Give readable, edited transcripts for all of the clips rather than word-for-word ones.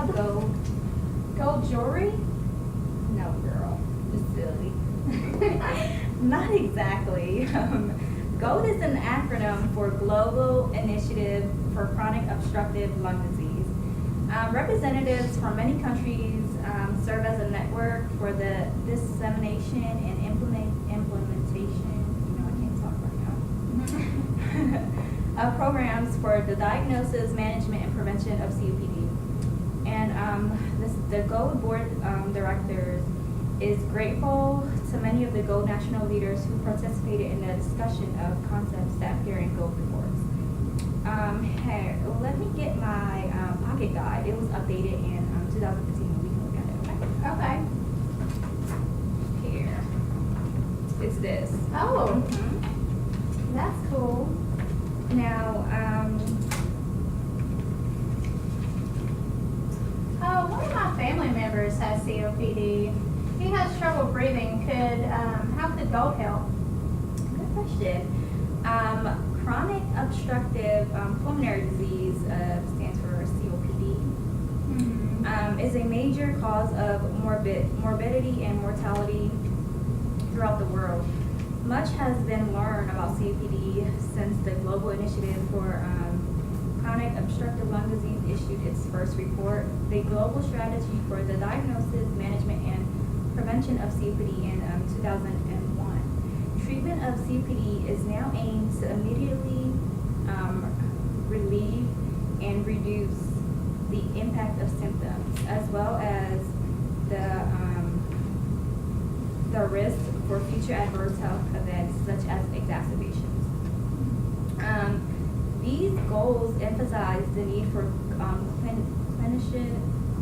have gold. Gold jewelry? No, girl. Just silly. Not exactly. GOLD is an acronym for Global Initiative for Chronic Obstructive Lung Disease. Representatives from many countries serve as a network for the dissemination and implementation, I can't talk right now, of programs for the diagnosis, management, and prevention of COPD. And the GOLD Board Directors is grateful to many of the GOLD national leaders who participated in the discussion of concepts that appear in GOLD reports. Hey, let me get my pocket guide. It was updated in 2015. We can look at it, okay? Okay. Here. It's this. Oh, Mhm. that's cool. Now, One of my family members has COPD. He has trouble breathing. How could gold help? good question. Chronic obstructive pulmonary disease stands for COPD. Is a major cause of morbidity and mortality throughout the world. Much has been learned about COPD since the Global Initiative for Chronic Obstructive Lung Disease issued its first report, the Global Strategy for the Diagnosis, Management, and Prevention of COPD in 2001. Treatment of COPD is now aimed to immediately relieve and reduce the impact of symptoms, as well as the risk for future adverse health events such as exacerbations. These goals emphasize the need for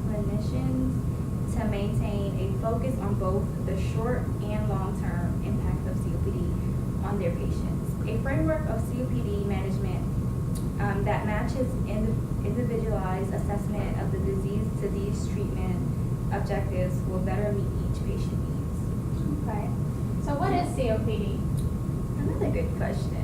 clinicians to maintain a focus on both the short and long-term impact of COPD on their patients. A framework of COPD management that matches individualized assessment of the disease to these treatment objectives will better meet each patient needs. Okay. So what is COPD? Another good question.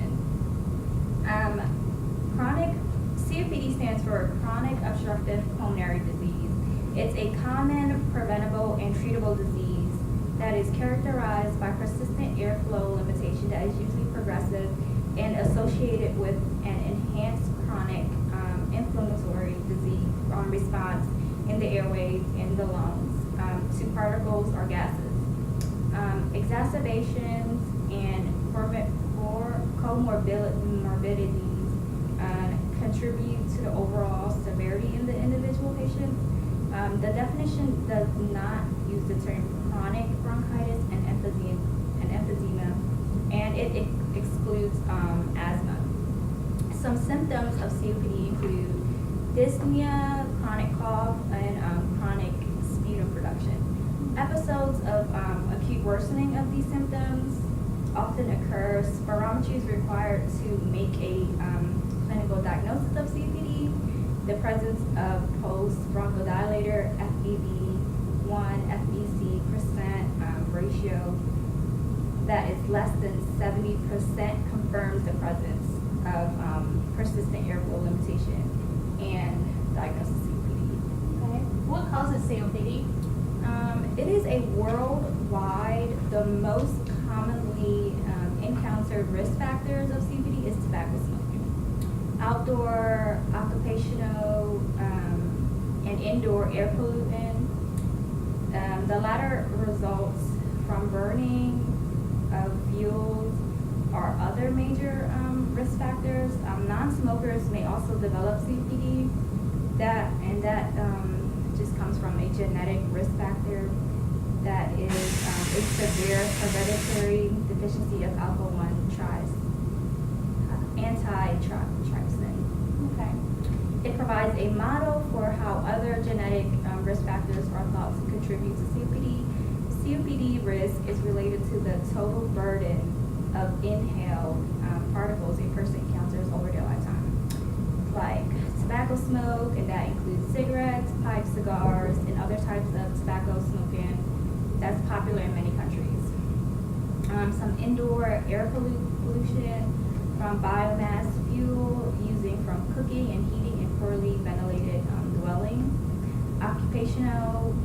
COPD stands for chronic obstructive pulmonary disease. It's a common, preventable, and treatable disease that is characterized by persistent airflow limitation that is usually progressive and associated with an enhanced chronic inflammatory disease response in the airways, in the lungs, to particles or gases. Exacerbations and comorbidities contribute to the overall severity in the individual patient. The definition does not use the term chronic bronchitis and emphysema, and it excludes asthma. Some symptoms of COPD include dyspnea, chronic cough, and chronic sputum production. Episodes of acute worsening of these symptoms often occur. Spirometry is required to make a clinical diagnosis of COPD. The presence of post-bronchodilator FEV1 FVC % ratio that is less than 70% confirms the presence of persistent airflow limitation and diagnosis of COPD. Okay. What causes COPD? It is a worldwide, the most commonly encountered risk factors of COPD is tobacco smoking. Outdoor, occupational, and indoor air pollutant. The latter results from burning of fuels or other major risk factors. Non-smokers may also develop COPD. That just comes from a genetic risk factor that is a severe hereditary deficiency of alpha-1 antitrypsin. Okay. It provides a model for how other genetic risk factors are thought to contribute to COPD. COPD risk is related to the total burden of inhaled particles a person encounters over their lifetime, like tobacco smoke, and that includes cigarettes, pipes, cigars, and other types of tobacco smoking that's popular in many countries. Some indoor air pollution from biomass fuel using from cooking and heating in poorly ventilated dwellings. occupational,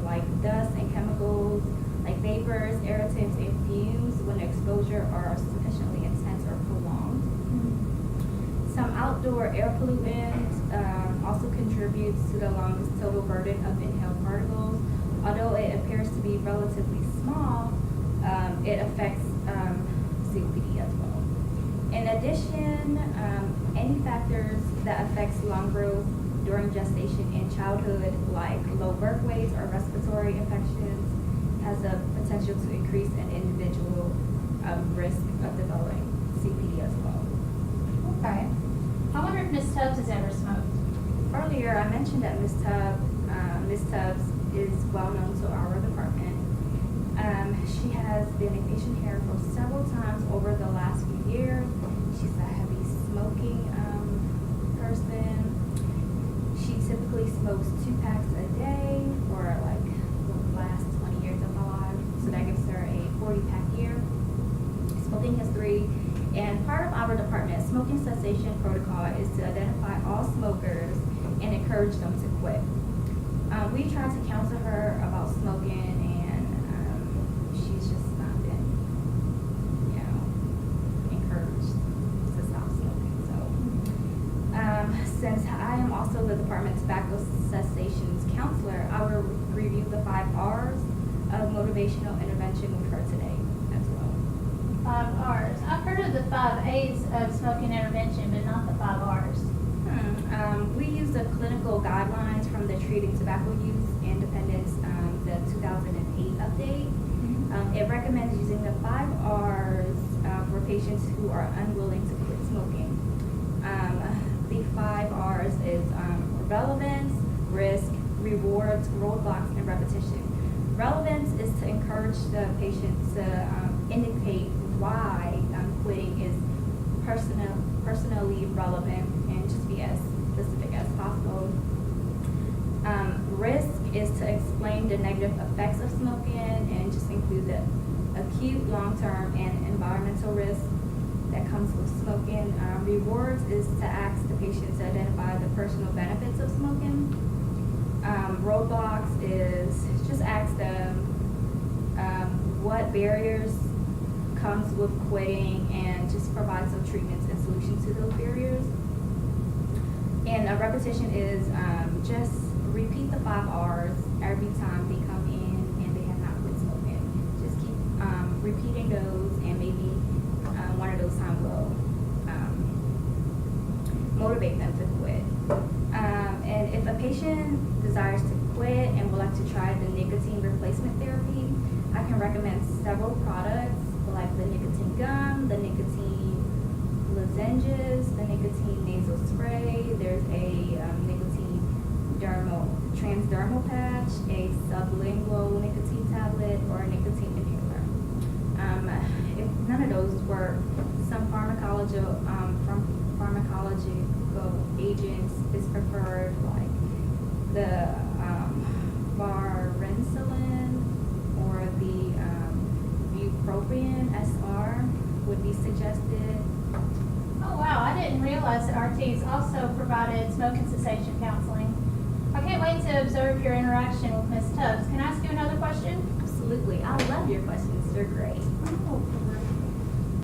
like dust and chemicals, like vapors, irritants, and fumes when exposure are sufficiently intense or prolonged. Some outdoor air pollutants also contributes to the lung's total burden of inhaled particles. Although it appears to be relatively small, it affects COPD as well. In addition, any factors that affects lung growth during gestation and childhood, like low birth weights or respiratory infections, has a potential to increase an individual risk of developing COPD as well. Okay. I wonder if Ms. Tubbs has ever smoked. Earlier, I mentioned that Ms. Tubbs is well known to our department. She has been a patient here for several times over the last few years. She's a heavy smoking person. She typically smokes 2 packs a day for like the last 20 years of her life. So that gives her a 40-pack year. Smoking history. And part of our department's smoking cessation protocol is to identify all smokers and encourage them to quit. We tried to counsel her about smoking, and she's just not been, encouraged to stop smoking. So, since I am also the department tobacco cessations counselor, I will review the 5 R's of motivational intervention with her today as well. 5 R's. I've heard of the 5 A's of smoking intervention, but not the 5 R's. We use the clinical guidelines from the Treating Tobacco Use and Dependence, the 2008 update. It recommends using the 5 R's for patients who are unwilling to quit smoking. The 5 R's is relevance, risk, rewards, roadblocks, and repetition. Relevance is to encourage the patient to indicate why quitting is personally relevant and just be as specific as possible. Risk is to explain the negative effects of smoking and just include the acute, long-term, and environmental risk that comes with smoking. Rewards is to ask the patient to identify the personal benefits of smoking. Roadblocks is just ask them what barriers comes with quitting and just provide some treatments and solutions to those barriers. And a repetition is just repeat the 5 R's every time they come in and they have not quit smoking. Just keep repeating those, and maybe one of those times will motivate them to quit. And if a patient desires to quit and would like to try the nicotine replacement therapy, I can recommend several products like the nicotine gum, the nicotine lozenges, the nicotine nasal spray. There's a nicotine transdermal patch, a sublingual nicotine tablet, or a nicotine inhaler. If none of those work, some pharmacological agents is preferred, like the varenicline or the bupropion SR would be suggested. Oh wow, I didn't realize that RTs also provided smoking cessation counseling. I can't wait to observe your interaction with Ms. Tubbs. Can I ask you another question? Absolutely. I love your questions. They're great. Oh,